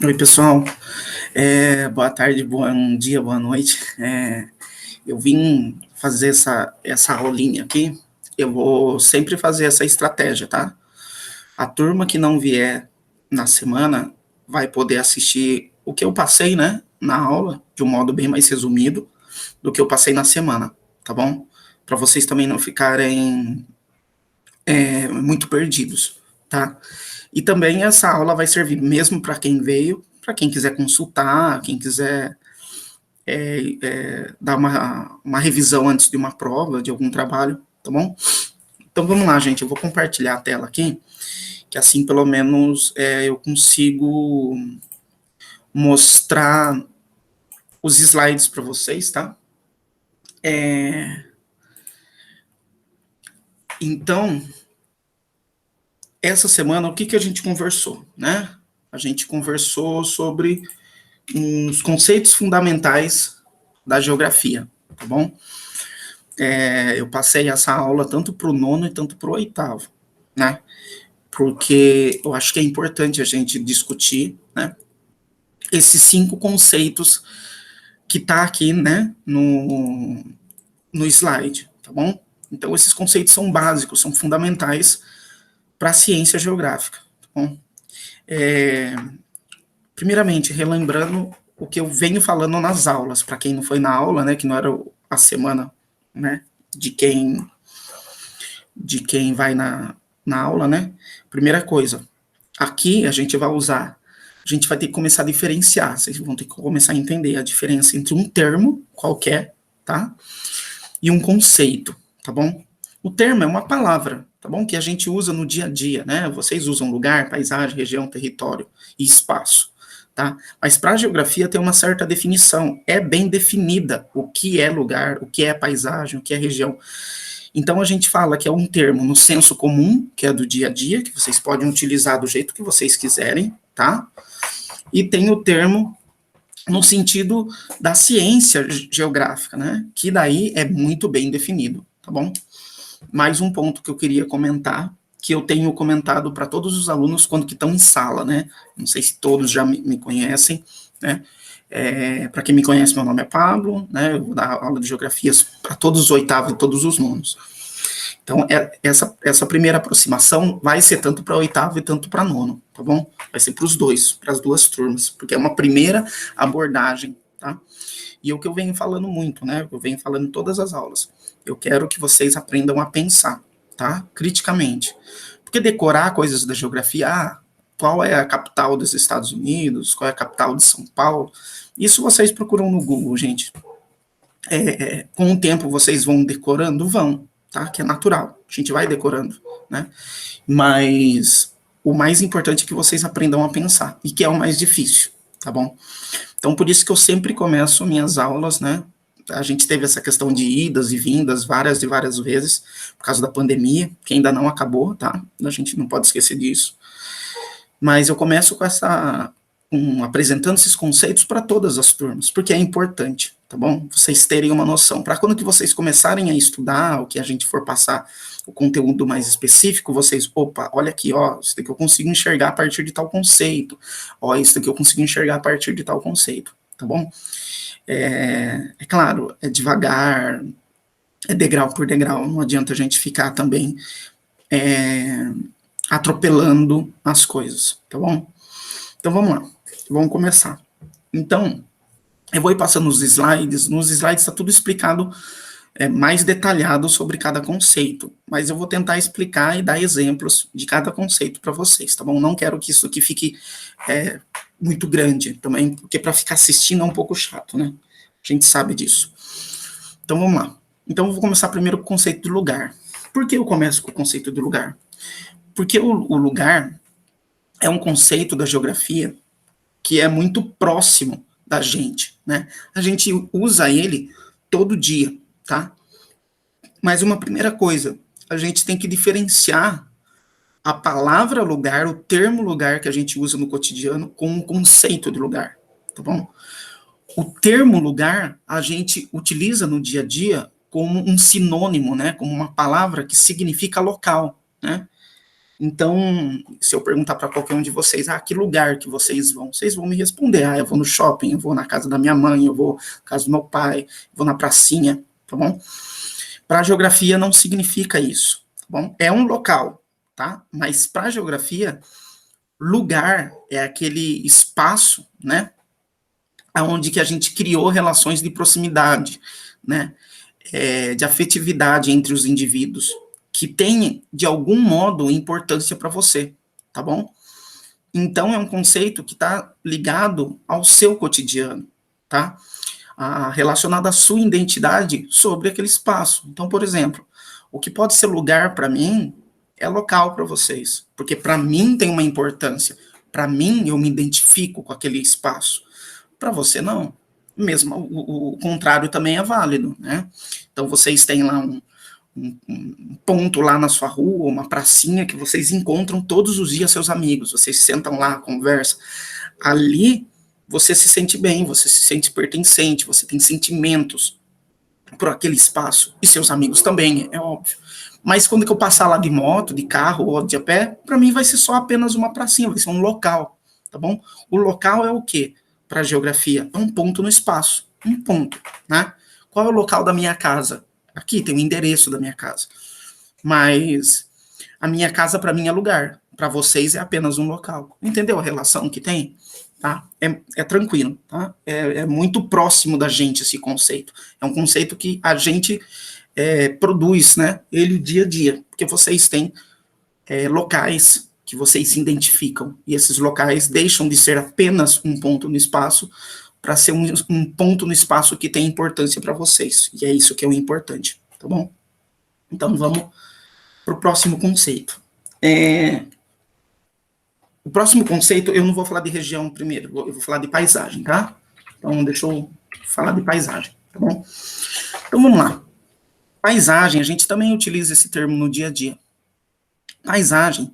Oi, pessoal. Boa tarde, bom dia, boa noite. Eu vim fazer essa aulinha aqui. Eu vou sempre fazer essa estratégia, tá? A turma que não vier na semana vai poder assistir o que eu passei, né, na aula, de um modo bem mais resumido do que eu passei na semana, tá bom? Para vocês também não ficarem muito perdidos, tá? E também essa aula vai servir mesmo para quem veio, para quem quiser consultar, quem quiser dar uma revisão antes de uma prova, de algum trabalho, tá bom? Então vamos lá, gente. Eu vou compartilhar a tela aqui, que assim pelo menos eu consigo mostrar os slides para vocês, tá? Então, essa semana, o que a gente conversou, né? A gente conversou sobre uns conceitos fundamentais da geografia, tá bom? Eu passei essa aula tanto para o nono e tanto para o oitavo, né? Porque eu acho que é importante a gente discutir, né, esses 5 conceitos que tá aqui, né, no slide, tá bom? Então, esses conceitos são básicos, são fundamentais para a ciência geográfica, tá bom? Primeiramente, relembrando o que eu venho falando nas aulas, para quem não foi na aula, né, que não era a semana, né, de quem vai na aula, né? Primeira coisa, aqui a gente vai ter que começar a diferenciar, vocês vão ter que começar a entender a diferença entre um termo qualquer, tá? E um conceito, tá bom? O termo é uma palavra, tá bom? Que a gente usa no dia a dia, né? Vocês usam lugar, paisagem, região, território e espaço, tá? Mas para a geografia tem uma certa definição, é bem definida o que é lugar, o que é paisagem, o que é região. Então a gente fala que é um termo no senso comum, que é do dia a dia, que vocês podem utilizar do jeito que vocês quiserem, tá? E tem o termo no sentido da ciência geográfica, né? Que daí é muito bem definido, tá bom? Mais um ponto que eu queria comentar, que eu tenho comentado para todos os alunos quando que estão em sala, né? Não sei se todos já me conhecem, né? Para quem me conhece, meu nome é Pablo, né? Eu vou dar aula de geografias para todos os oitavos e todos os nonos. Então, essa primeira aproximação vai ser tanto para oitavo e tanto para nono, tá bom? Vai ser para os dois, para as duas turmas, porque é uma primeira abordagem, tá? E o que eu venho falando muito, né? Eu venho falando em todas as aulas. Eu quero que vocês aprendam a pensar, tá? Criticamente. Porque decorar coisas da geografia, qual é a capital dos Estados Unidos, qual é a capital de São Paulo, isso vocês procuram no Google, gente. Com o tempo vocês vão decorando? Vão, tá? Que é natural. A gente vai decorando, né? Mas o mais importante é que vocês aprendam a pensar, e que é o mais difícil, tá bom? Então, por isso que eu sempre começo minhas aulas, né? A gente teve essa questão de idas e vindas várias e várias vezes, por causa da pandemia, que ainda não acabou, tá? A gente não pode esquecer disso. Mas eu começo com apresentando esses conceitos para todas as turmas, porque é importante, tá bom? Vocês terem uma noção. Para quando que vocês começarem a estudar, o que a gente for passar o conteúdo mais específico, vocês, opa, olha aqui, ó, isso daqui eu consigo enxergar a partir de tal conceito, ó, isso daqui eu consigo enxergar a partir de tal conceito, tá bom? É claro, é devagar, é degrau por degrau, não adianta a gente ficar também atropelando as coisas, tá bom? Então vamos lá, vamos começar. Então, eu vou ir passando os slides, nos slides está tudo explicado mais detalhado sobre cada conceito, mas eu vou tentar explicar e dar exemplos de cada conceito para vocês, tá bom? Não quero que isso aqui fique muito grande também, porque para ficar assistindo é um pouco chato, né? A gente sabe disso. Então vamos lá. Então eu vou começar primeiro com o conceito do lugar. Por que eu começo com o conceito do lugar? Porque o lugar é um conceito da geografia que é muito próximo da gente, né? A gente usa ele todo dia, tá? Mas uma primeira coisa, a gente tem que diferenciar a palavra lugar, o termo lugar que a gente usa no cotidiano, com o conceito de lugar, tá bom? O termo lugar a gente utiliza no dia a dia como um sinônimo, né? Como uma palavra que significa local, né? Então, se eu perguntar para qualquer um de vocês, que lugar que vocês vão me responder, eu vou no shopping, eu vou na casa da minha mãe, eu vou na casa do meu pai, eu vou na pracinha, tá bom? Para a geografia não significa isso, tá bom? É um local, tá? Mas para a geografia, lugar é aquele espaço, né, onde que a gente criou relações de proximidade, né, de afetividade entre os indivíduos, que tem, de algum modo, importância para você, tá bom? Então, é um conceito que está ligado ao seu cotidiano, tá? Relacionado à sua identidade sobre aquele espaço. Então, por exemplo, o que pode ser lugar para mim é local para vocês, porque para mim tem uma importância. Para mim, eu me identifico com aquele espaço. Para você, não. Mesmo o contrário também é válido, né? Então, vocês têm lá um ponto lá na sua rua, uma pracinha que vocês encontram todos os dias seus amigos, vocês sentam lá, conversam. Ali, você se sente bem, você se sente pertencente, você tem sentimentos por aquele espaço, e seus amigos também, é óbvio. Mas quando que eu passar lá de moto, de carro ou de a pé, para mim vai ser só apenas uma pracinha, vai ser um local, tá bom? O local é o quê? Para a geografia, é um ponto no espaço, um ponto, né? Qual é o local da minha casa? Aqui tem o endereço da minha casa. Mas a minha casa para mim é lugar, para vocês é apenas um local. Entendeu a relação que tem? Tá? É tranquilo, tá? É muito próximo da gente esse conceito. É um conceito que a gente produz, né? Ele dia a dia, porque vocês têm locais que vocês se identificam, e esses locais deixam de ser apenas um ponto no espaço para ser um ponto no espaço que tem importância para vocês, e é isso que é o importante, tá bom? Então vamos para o próximo conceito. O próximo conceito, eu não vou falar de região primeiro, eu vou falar de paisagem, tá? Então deixa eu falar de paisagem, tá bom? Então vamos lá. Paisagem, a gente também utiliza esse termo no dia a dia. Paisagem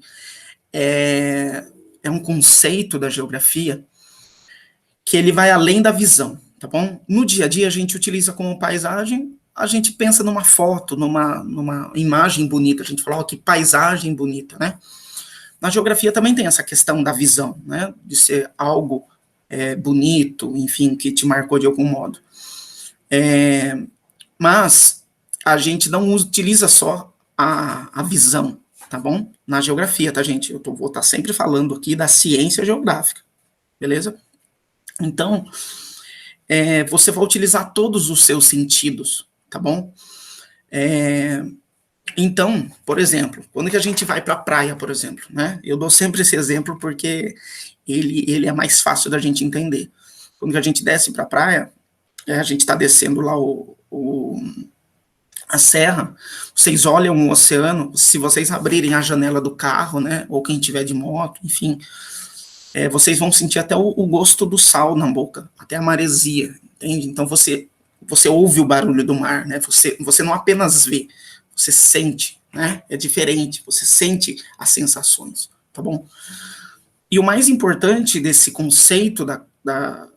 é um conceito da geografia que ele vai além da visão, tá bom? No dia a dia a gente utiliza como paisagem, a gente pensa numa foto, numa imagem bonita, a gente fala, que paisagem bonita, né? Na geografia também tem essa questão da visão, né? De ser algo bonito, enfim, que te marcou de algum modo. Mas a gente não utiliza só a visão, tá bom? Na geografia, tá, gente? Eu vou estar sempre falando aqui da ciência geográfica, beleza? Então, você vai utilizar todos os seus sentidos, tá bom? Então, por exemplo, quando que a gente vai para a praia, por exemplo, né? Eu dou sempre esse exemplo porque ele é mais fácil da gente entender. Quando que a gente desce para a praia, a gente está descendo lá a serra, vocês olham o oceano, se vocês abrirem a janela do carro, né, ou quem tiver de moto, enfim, vocês vão sentir até o gosto do sal na boca, até a maresia, entende? Então você ouve o barulho do mar, né, você não apenas vê, você sente, né, é diferente, você sente as sensações, tá bom? E o mais importante desse conceito da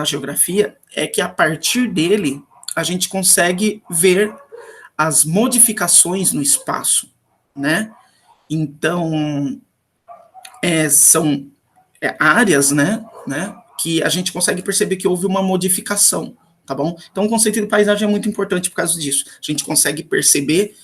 geografia é que a partir dele a gente consegue ver as modificações no espaço, né? Então, são áreas, né, que a gente consegue perceber que houve uma modificação, tá bom? Então, o conceito de paisagem é muito importante por causa disso. A gente consegue perceber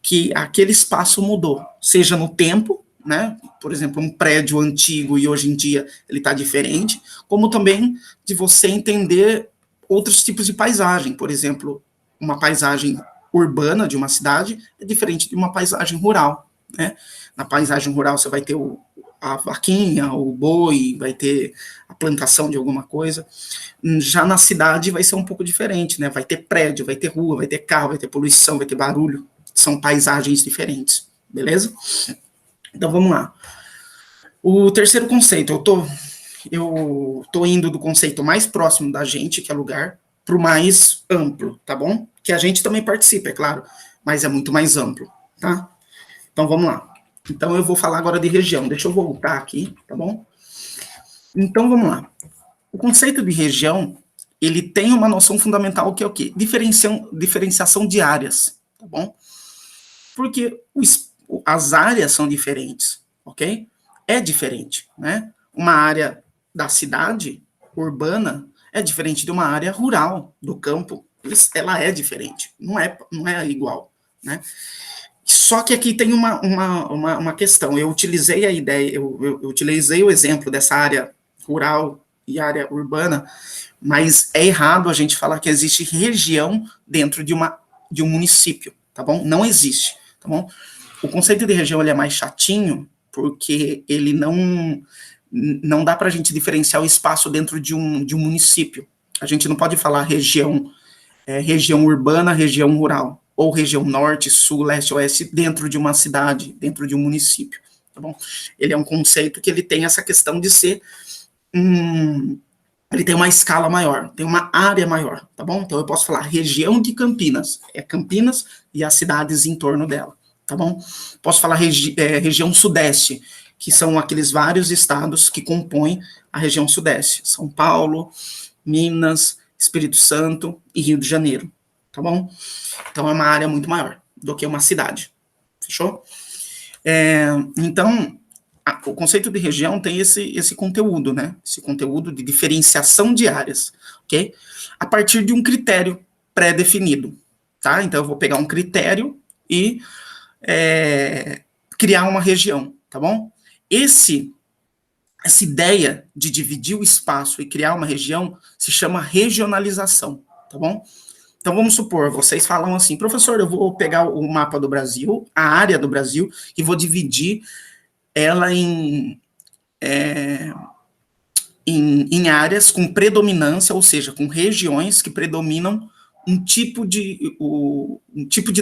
que aquele espaço mudou, seja no tempo, né? Por exemplo, um prédio antigo e hoje em dia ele está diferente, como também de você entender outros tipos de paisagem. Por exemplo, uma paisagem urbana de uma cidade é diferente de uma paisagem rural, né? Na paisagem rural você vai ter a vaquinha, o boi, vai ter a plantação de alguma coisa. Já na cidade vai ser um pouco diferente, né? Vai ter prédio, vai ter rua, vai ter carro, vai ter poluição, vai ter barulho. São paisagens diferentes, beleza? Então vamos lá. O terceiro conceito, eu tô indo do conceito mais próximo da gente, que é lugar, para o mais amplo, tá bom? Que a gente também participa, é claro, mas é muito mais amplo, tá? Então vamos lá. Então eu vou falar agora de região. Deixa eu voltar aqui, tá bom? Então vamos lá. O conceito de região, ele tem uma noção fundamental que é o quê? Diferenciação de áreas, tá bom? Porque as áreas são diferentes, ok? É diferente, né? Uma área da cidade urbana é diferente de uma área rural, do campo. Ela é diferente, não é igual, né? Só que aqui tem uma questão. Eu utilizei a ideia, eu utilizei o exemplo dessa área rural e área urbana, mas é errado a gente falar que existe região dentro de um município, tá bom? Não existe, tá bom? O conceito de região ele é mais chatinho, porque ele não dá para a gente diferenciar o espaço dentro de um município. A gente não pode falar região urbana, região rural, ou região norte, sul, leste, oeste, dentro de uma cidade, dentro de um município, tá bom? Ele é um conceito que ele tem essa questão de ser ele tem uma escala maior, tem uma área maior, tá bom? Então eu posso falar região de Campinas, é Campinas e as cidades em torno dela, tá bom? Posso falar região sudeste, que são aqueles vários estados que compõem a região sudeste, São Paulo, Minas, Espírito Santo e Rio de Janeiro, tá bom? Então é uma área muito maior do que uma cidade, fechou? Então, o conceito de região tem esse conteúdo, né? Esse conteúdo de diferenciação de áreas, ok? A partir de um critério pré-definido, tá? Então eu vou pegar um critério e criar uma região, tá bom? Essa ideia de dividir o espaço e criar uma região se chama regionalização, tá bom? Então vamos supor, vocês falam assim, professor, eu vou pegar o mapa do Brasil, a área do Brasil, e vou dividir ela em áreas com predominância, ou seja, com regiões que predominam um tipo de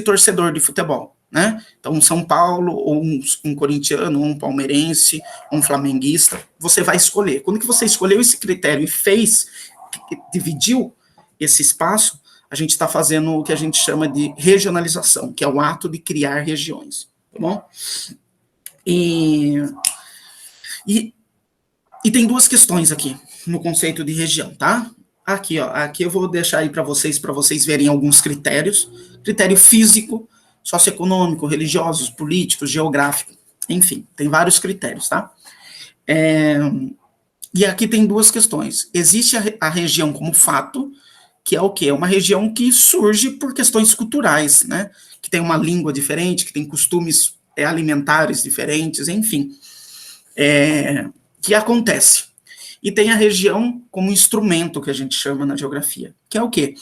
torcedor de futebol, né? Então, um São Paulo, ou um corintiano, ou um palmeirense, ou um flamenguista, você vai escolher. Quando que você escolheu esse critério e dividiu esse espaço, a gente está fazendo o que a gente chama de regionalização, que é o ato de criar regiões, tá bom? E tem duas questões aqui no conceito de região, tá? Aqui, ó, aqui eu vou deixar aí para vocês verem alguns critérios: critério físico, socioeconômico, religiosos, políticos, geográfico, enfim, tem vários critérios, tá? E aqui tem duas questões. Existe a região como fato, que é o quê? É uma região que surge por questões culturais, né? Que tem uma língua diferente, que tem costumes alimentares diferentes, enfim. Que acontece. E tem a região como instrumento, que a gente chama na geografia, que é o quê?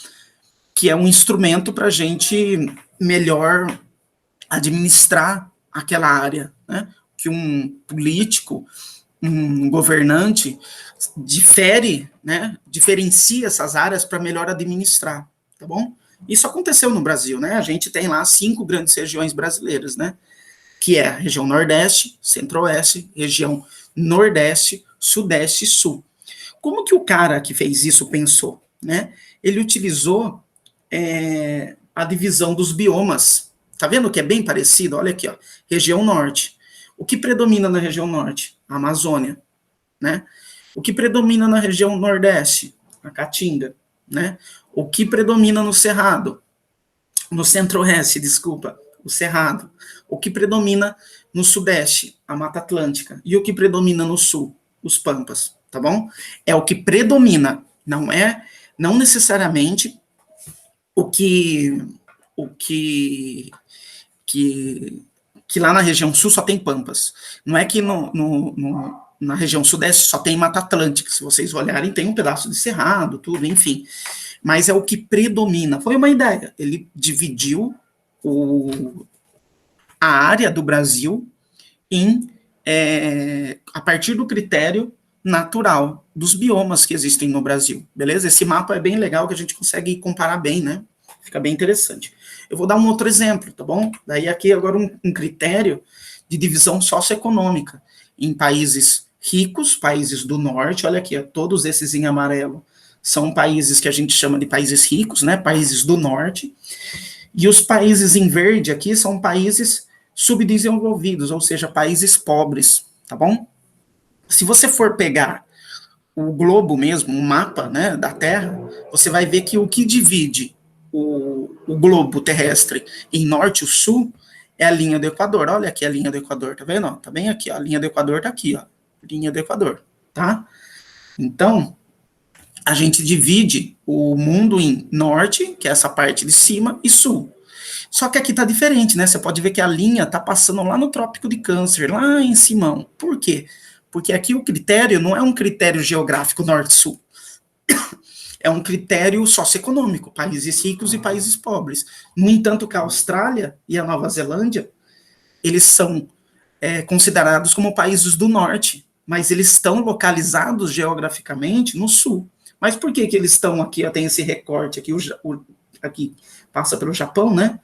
Que é um instrumento para a gente melhor administrar aquela área, né? Que um político, um governante diferencia essas áreas para melhor administrar, tá bom? Isso aconteceu no Brasil, né? A gente tem lá 5 grandes regiões brasileiras, né? Que é a região Nordeste, Centro-Oeste, região Nordeste, Sudeste e Sul. Como que o cara que fez isso pensou, né? Ele utilizou a divisão dos biomas. Tá vendo que é bem parecido? Olha aqui, ó, região Norte. O que predomina na região Norte? A Amazônia, né? O que predomina na região Nordeste? A Caatinga, né? O que predomina no Cerrado? No Centro-Oeste, desculpa, o Cerrado. O que predomina no Sudeste? A Mata Atlântica. E o que predomina no Sul? Os Pampas, tá bom? É o que predomina, não necessariamente o que lá na região sul só tem pampas. Não é que na região sudeste só tem Mata Atlântica. Se vocês olharem, tem um pedaço de cerrado, tudo, enfim. Mas é o que predomina. Foi uma ideia. Ele dividiu a área do Brasil a partir do critério natural dos biomas que existem no Brasil, beleza? Esse mapa é bem legal, que a gente consegue comparar bem, né? Fica bem interessante. Eu vou dar um outro exemplo, tá bom? Daí aqui agora um critério de divisão socioeconômica em países ricos, países do norte, olha aqui, ó, todos esses em amarelo são países que a gente chama de países ricos, né? Países do norte. E os países em verde aqui são países subdesenvolvidos, ou seja, países pobres, tá bom? Se você for pegar o globo mesmo, o mapa, né, da Terra, você vai ver que o que divide o globo terrestre em norte e sul é a linha do Equador. Olha aqui a linha do Equador, tá vendo? Ó, tá bem aqui, ó. A linha do Equador tá aqui, ó. Linha do Equador, tá? Então, a gente divide o mundo em norte, que é essa parte de cima, e sul. Só que aqui tá diferente, né? Você pode ver que a linha tá passando lá no Trópico de Câncer, lá em Simão. Por quê? Porque aqui o critério não é um critério geográfico norte-sul. É um critério socioeconômico, países ricos e países pobres. No entanto, que a Austrália e a Nova Zelândia, eles são considerados como países do norte, mas eles estão localizados geograficamente no sul. Mas por que eles estão aqui, ó, tem esse recorte aqui, aqui passa pelo Japão, né?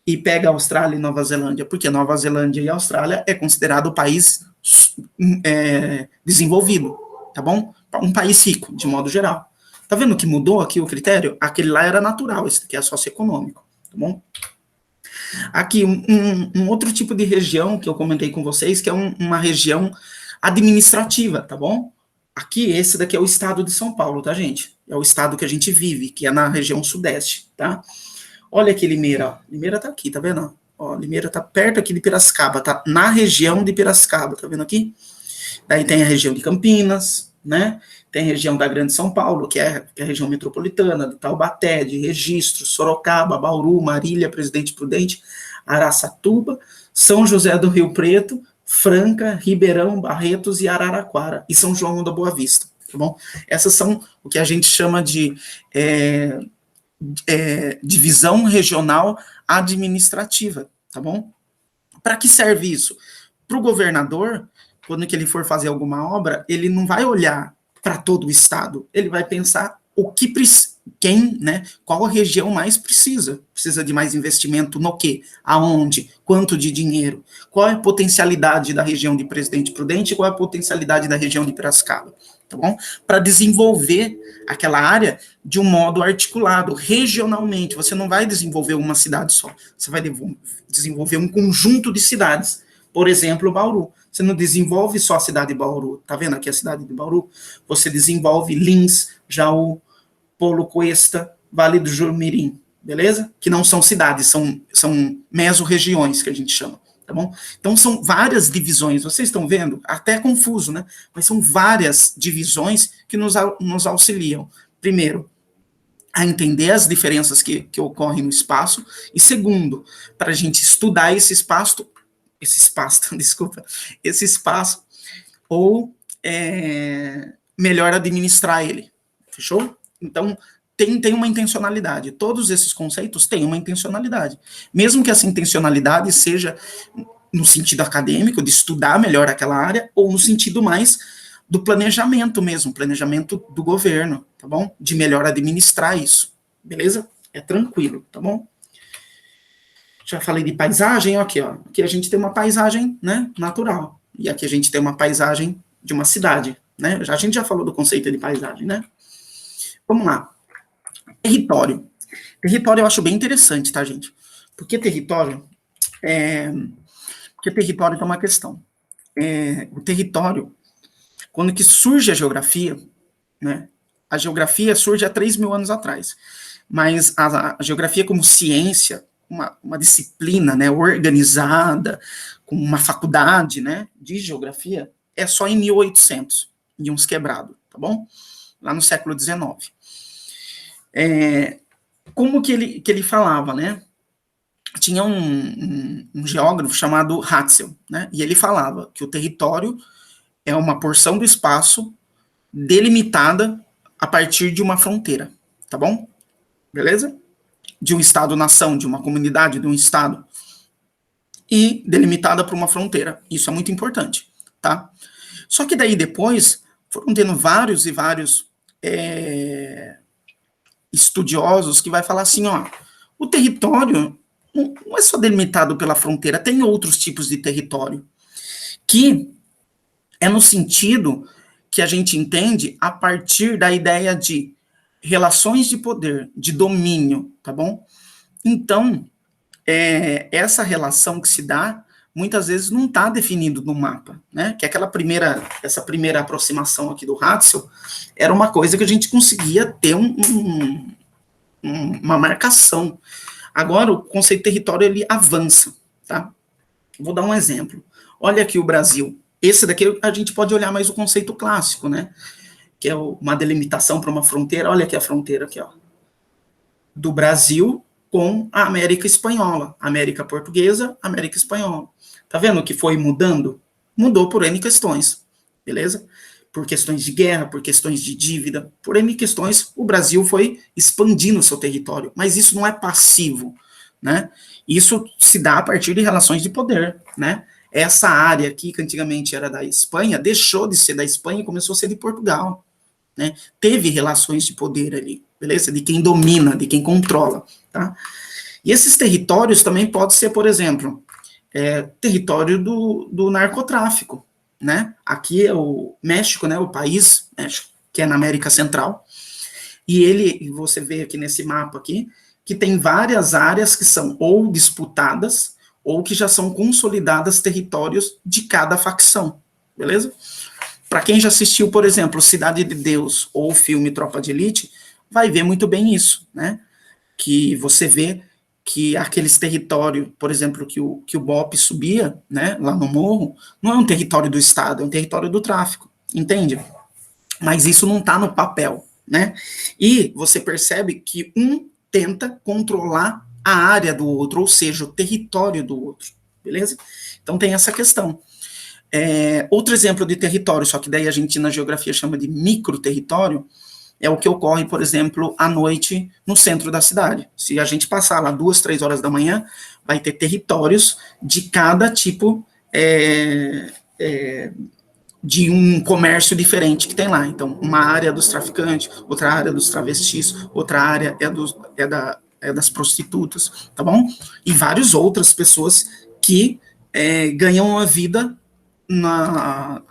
E pega a Austrália e Nova Zelândia, porque Nova Zelândia e Austrália é considerado o país desenvolvido, tá bom? Um país rico, de modo geral. Tá vendo que mudou aqui o critério? Aquele lá era natural, esse aqui é socioeconômico, tá bom? Aqui, um outro tipo de região que eu comentei com vocês, que é uma região administrativa, tá bom? Aqui, esse daqui é o estado de São Paulo, tá, gente? É o estado que a gente vive, que é na região sudeste, tá? Olha aqui Limeira, ó. Limeira tá aqui, tá vendo? Ó, Limeira tá perto aqui de Piracicaba, tá na região de Piracicaba, tá vendo aqui? Daí tem a região de Campinas, né? Tem a região da Grande São Paulo, que é a região metropolitana, de Taubaté, de Registro, Sorocaba, Bauru, Marília, Presidente Prudente, Araçatuba, São José do Rio Preto, Franca, Ribeirão, Barretos e Araraquara, e São João da Boa Vista, tá bom? Essas são o que a gente chama de divisão regional administrativa, tá bom? Para que serve isso? Para o governador, quando que ele for fazer alguma obra, ele não vai olhar para todo o estado, ele vai pensar o que quem, né, qual a região mais precisa de mais investimento no quê, aonde, quanto de dinheiro, qual é a potencialidade da região de Presidente Prudente, qual é a potencialidade da região de Piracicaba, tá bom? Para desenvolver aquela área de um modo articulado, regionalmente. Você não vai desenvolver uma cidade só, você vai desenvolver um conjunto de cidades. Por exemplo, Bauru. Você não desenvolve só a cidade de Bauru, tá vendo aqui a cidade de Bauru? Você desenvolve Lins, Jaú, Polo Cuesta, Vale do Jumirim, beleza? Que não são cidades, são mesorregiões que a gente chama, tá bom? Então são várias divisões, vocês estão vendo? Até confuso, né? Mas são várias divisões que nos auxiliam. Primeiro, a entender as diferenças que ocorrem no espaço, e segundo, para a gente estudar esse espaço, ou melhor administrar ele, fechou? Então, tem uma intencionalidade, todos esses conceitos têm uma intencionalidade, mesmo que essa intencionalidade seja no sentido acadêmico, de estudar melhor aquela área, ou no sentido mais do planejamento mesmo, planejamento do governo, tá bom? De melhor administrar isso, beleza? É tranquilo, tá bom? Já falei de paisagem, aqui, ó. Aqui a gente tem uma paisagem, né, natural. E aqui a gente tem uma paisagem de uma cidade, né? A gente já falou do conceito de paisagem, né? Vamos lá. Território. Território eu acho bem interessante, tá, gente? Porque território tem uma questão. O território, quando que surge a geografia, né? A geografia surge há 3.000 anos atrás. Mas a geografia como ciência, uma disciplina, né, organizada, com uma faculdade, né, de geografia, é só em 1800, e uns quebrados, tá bom? Lá no século XIX. Como que ele falava, né? Tinha um geógrafo chamado Hatzel, né, e ele falava que o território é uma porção do espaço delimitada a partir de uma fronteira, tá bom? Beleza? De um estado-nação, de uma comunidade, de um estado, e delimitada por uma fronteira. Isso é muito importante, tá? Só que daí depois foram tendo vários e vários estudiosos que vai falar assim, ó, o território não é só delimitado pela fronteira, tem outros tipos de território, que é no sentido que a gente entende a partir da ideia de relações de poder, de domínio, tá bom? Então, essa relação que se dá, muitas vezes não está definido no mapa, né? Que essa primeira aproximação aqui do Hatzel era uma coisa que a gente conseguia ter uma marcação. Agora, o conceito de território, ele avança, tá? Vou dar um exemplo. Olha aqui o Brasil. Esse daqui a gente pode olhar mais o conceito clássico, né? Que é uma delimitação para uma fronteira. Olha aqui a fronteira aqui, ó, do Brasil com a América Espanhola, América Portuguesa, América Espanhola. Tá vendo que foi mudando? Mudou por N questões, beleza? Por questões de guerra, por questões de dívida, por N questões, o Brasil foi expandindo o seu território, mas isso não é passivo, né? Isso se dá a partir de relações de poder, né? Essa área aqui, que antigamente era da Espanha, deixou de ser da Espanha e começou a ser de Portugal, né? Teve relações de poder ali, beleza? De quem domina, de quem controla, tá? E esses territórios também podem ser, por exemplo, território do narcotráfico, né? Aqui é o México, né? O país México, que é na América Central. E você vê aqui nesse mapa aqui, que tem várias áreas que são ou disputadas ou que já são consolidadas territórios de cada facção, beleza? Para quem já assistiu, por exemplo, Cidade de Deus ou o filme Tropa de Elite, vai ver muito bem isso, né? Que você vê que aqueles territórios, por exemplo, que o BOP subia, né, lá no morro, não é um território do Estado, é um território do tráfico, entende? Mas isso não está no papel, né? E você percebe que um tenta controlar a área do outro, ou seja, o território do outro, beleza? Então tem essa questão. Outro exemplo de território, só que daí a gente na geografia chama de microterritório, é o que ocorre, por exemplo, à noite no centro da cidade. Se a gente passar lá 2, 3 horas da manhã, vai ter territórios de cada tipo de um comércio diferente que tem lá. Então, uma área dos traficantes, outra área dos travestis, outra área das prostitutas, tá bom? E várias outras pessoas que ganham a vida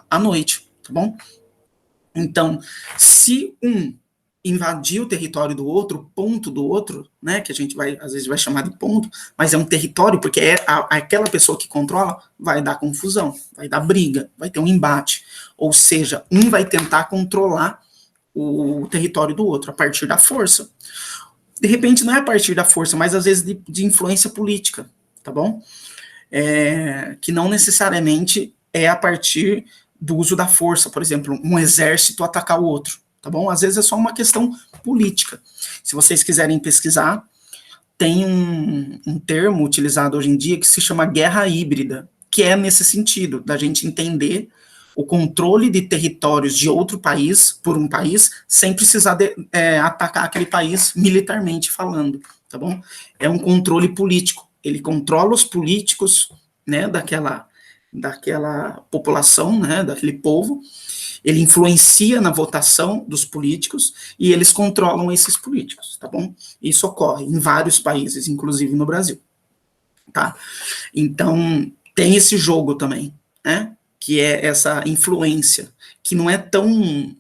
à noite, tá bom? Então, se um invadir o território do outro, ponto do outro, né, que a gente vai, às vezes vai chamar de ponto, mas é um território, porque aquela pessoa que controla, vai dar confusão, vai dar briga, vai ter um embate, ou seja, um vai tentar controlar o território do outro, a partir da força. De repente, não é a partir da força, mas às vezes de influência política, tá bom? Que não necessariamente é a partir do uso da força, por exemplo, um exército atacar o outro, tá bom? Às vezes é só uma questão política. Se vocês quiserem pesquisar, tem um termo utilizado hoje em dia que se chama guerra híbrida, que é nesse sentido, da gente entender o controle de territórios de outro país, por um país, sem precisar atacar aquele país militarmente falando, tá bom? É um controle político. Ele controla os políticos, né, daquela população, né, daquele povo, ele influencia na votação dos políticos e eles controlam esses políticos, tá bom? Isso ocorre em vários países, inclusive no Brasil, tá? Então, tem esse jogo também, né, que é essa influência, que não é tão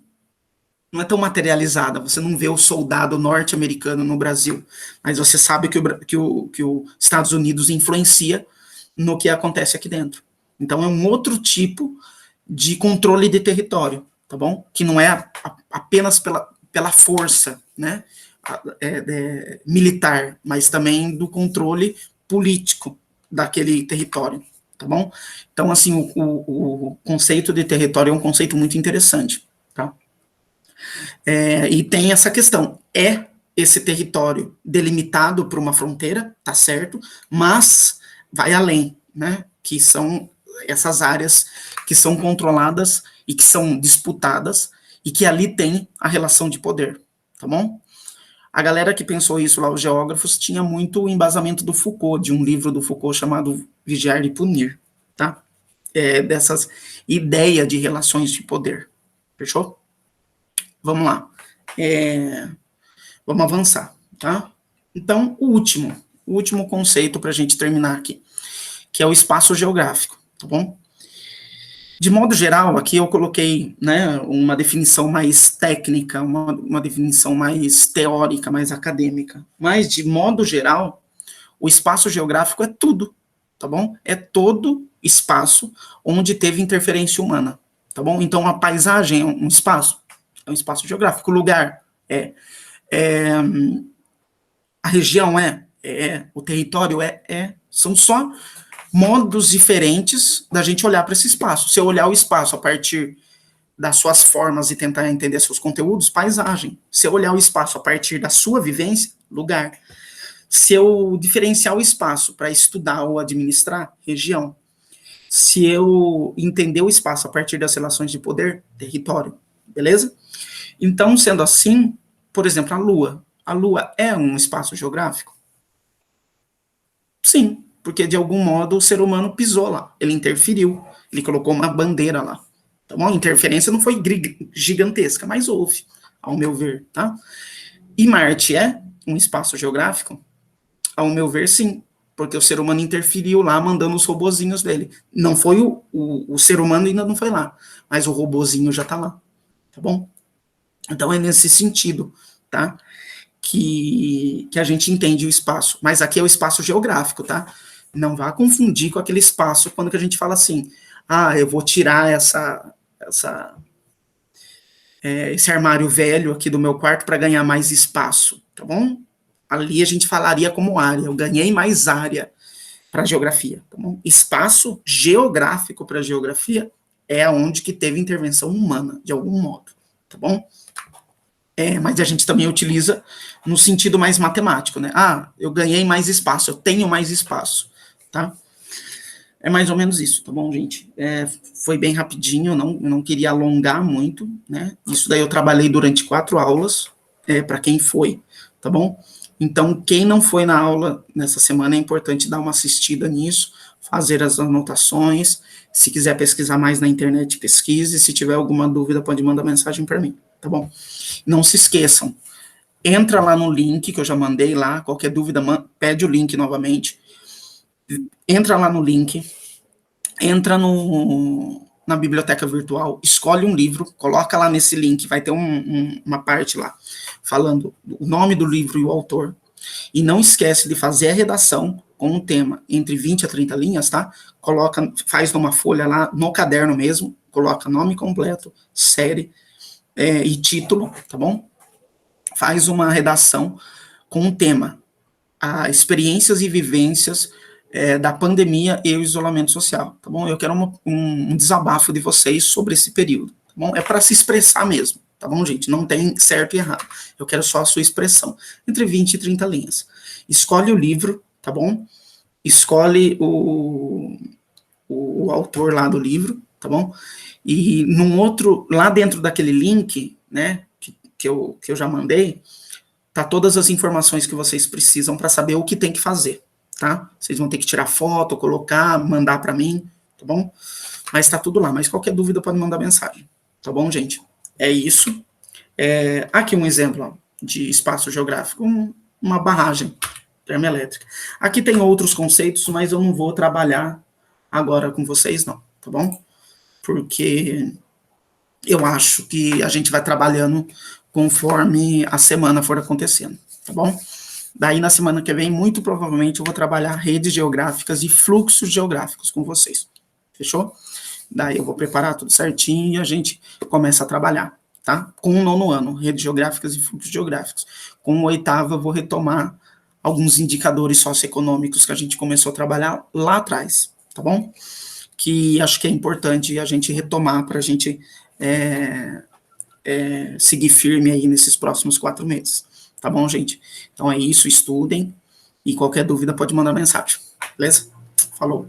materializada, você não vê o soldado norte-americano no Brasil, mas você sabe que os Estados Unidos influencia no que acontece aqui dentro. Então é um outro tipo de controle de território, tá bom? Que não é apenas pela força, né, militar, mas também do controle político daquele território, tá bom? Então, assim, o conceito de território é um conceito muito interessante, tá? E tem essa questão, esse território delimitado por uma fronteira, tá certo, mas vai além, né, que são essas áreas que são controladas e que são disputadas e que ali tem a relação de poder, tá bom? A galera que pensou isso lá, os geógrafos, tinha muito o embasamento do Foucault, de um livro do Foucault chamado Vigiar e Punir, tá? Dessas ideias de relações de poder, fechou? Vamos lá. Vamos avançar, tá? Então, o último conceito para a gente terminar aqui, que é o espaço geográfico, tá bom? De modo geral, aqui eu coloquei, né, uma definição mais técnica, uma definição mais teórica, mais acadêmica, mas de modo geral, o espaço geográfico é tudo, tá bom? É todo espaço onde teve interferência humana, tá bom? Então, a paisagem é um espaço geográfico, o lugar a região o território são só modos diferentes da gente olhar para esse espaço. Se eu olhar o espaço a partir das suas formas e tentar entender seus conteúdos, paisagem. Se eu olhar o espaço a partir da sua vivência, lugar. Se eu diferenciar o espaço para estudar ou administrar, região. Se eu entender o espaço a partir das relações de poder, território. Beleza? Então, sendo assim, por exemplo, a Lua. A Lua é um espaço geográfico? Sim, porque de algum modo o ser humano pisou lá, ele interferiu, ele colocou uma bandeira lá. Então, a interferência não foi gigantesca, mas houve, ao meu ver, tá? E Marte é um espaço geográfico? Ao meu ver, sim, porque o ser humano interferiu lá, mandando os robozinhos dele. Não foi o ser humano ainda não foi lá, mas o robozinho já tá lá, tá bom? Então é nesse sentido, tá? Que a gente entende o espaço. Mas aqui é o espaço geográfico, tá? Não vá confundir com aquele espaço quando que a gente fala assim, eu vou tirar esse armário velho aqui do meu quarto para ganhar mais espaço, tá bom? Ali a gente falaria como área, eu ganhei mais área para geografia, tá bom? Espaço geográfico para geografia é onde que teve intervenção humana, de algum modo, tá bom? Mas a gente também utiliza no sentido mais matemático, né? Eu ganhei mais espaço, eu tenho mais espaço, tá? É mais ou menos isso, tá bom, gente? Foi bem rapidinho, eu não queria alongar muito, né? Isso daí eu trabalhei durante 4 aulas, para quem foi, tá bom? Então, quem não foi na aula nessa semana, é importante dar uma assistida nisso, fazer as anotações, se quiser pesquisar mais na internet, pesquise, se tiver alguma dúvida, pode mandar mensagem para mim, tá bom? Não se esqueçam, entra lá no link que eu já mandei lá, qualquer dúvida, pede o link novamente, entra lá no link, entra na biblioteca virtual, escolhe um livro, coloca lá nesse link, vai ter uma parte lá, falando o nome do livro e o autor, e não esquece de fazer a redação com um tema entre 20 a 30 linhas, tá? Faz numa folha lá, no caderno mesmo, coloca nome completo, série e título, tá bom? Faz uma redação com um tema, experiências e vivências da pandemia e o isolamento social, tá bom? Eu quero um desabafo de vocês sobre esse período, tá bom? É para se expressar mesmo, tá bom, gente? Não tem certo e errado. Eu quero só a sua expressão, entre 20 e 30 linhas. Escolhe o livro, tá bom? Escolhe o autor lá do livro, tá bom? E lá dentro daquele link, né, que eu já mandei, tá todas as informações que vocês precisam para saber o que tem que fazer, tá? Vocês vão ter que tirar foto, colocar, mandar para mim, tá bom? Mas tá tudo lá, mas qualquer dúvida pode mandar mensagem, tá bom, gente? É isso. Aqui um exemplo de espaço geográfico, uma barragem termoelétrica. Aqui tem outros conceitos, mas eu não vou trabalhar agora com vocês, não, tá bom? Porque eu acho que a gente vai trabalhando conforme a semana for acontecendo, tá bom? Daí, na semana que vem, muito provavelmente, eu vou trabalhar redes geográficas e fluxos geográficos com vocês, fechou? Daí eu vou preparar tudo certinho e a gente começa a trabalhar, tá? Com o 9º ano, redes geográficas e fluxos geográficos. Com o 8º, eu vou retomar alguns indicadores socioeconômicos que a gente começou a trabalhar lá atrás, tá bom? Que acho que é importante a gente retomar para a gente seguir firme aí nesses próximos 4 meses. Tá bom, gente? Então é isso, estudem, e qualquer dúvida pode mandar mensagem, beleza? Falou!